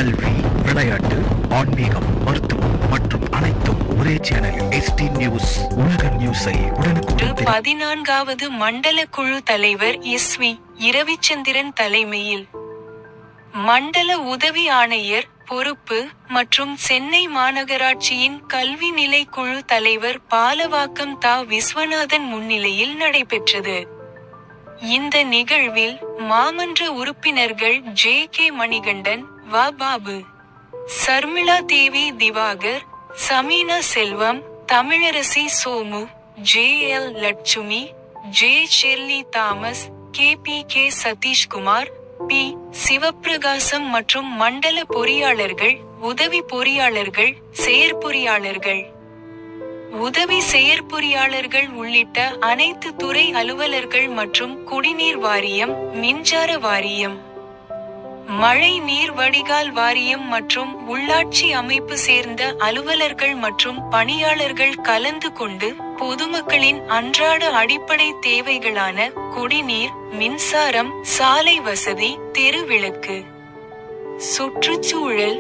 கல்வி, விளையாட்டு, ஆன்மீகம், மருத்துவம் மற்றும் அனைத்தும் ஒரே சேனலில். ST news. உலக நியூஸை உடனுக்குடன் 14வது மண்டல குழு தலைவர் SV இரவிச்சந்திரன் தலைமையில் மண்டல உதவி ஆணையர் பொறுப்பு மற்றும் சென்னை மாநகராட்சியின் கல்வி நிலை குழு தலைவர் பாலவாக்கம் தா. விஸ்வநாதன் முன்னிலையில் நடைபெற்றது. இந்த நிகழ்வில் மாமன்ற உறுப்பினர்கள் J.K. மணிகண்டன், வ. Babu, Sharmila Devi Diwakar, Sameena Selvam, Tamilarasi Somu, J.L. Lakshmi, J. Shirley Thomas, K.P.K. Sathishkumar, P. Sivaprakasam மற்றும் மண்டல பொறியாளர்கள், உதவி பொறியாளர்கள், செயற்பொறியாளர்கள், உதவி செயற்பொறியாளர்கள் உள்ளிட்ட அனைத்து துறை அலுவலர்கள் மற்றும் குடிநீர் வாரியம், மின்சார வாரியம், மழை நீர் வடிகால் வாரியம் மற்றும் உள்ளாட்சி அமைப்பு சேர்ந்த அலுவலர்கள் மற்றும் பணியாளர்கள் கலந்து கொண்டு பொதுமக்களின் அன்றாட அடிப்படை தேவைகளான குடிநீர், மின்சாரம், சாலை வசதி, தெரு விளக்கு, சுற்றுச்சூழல்,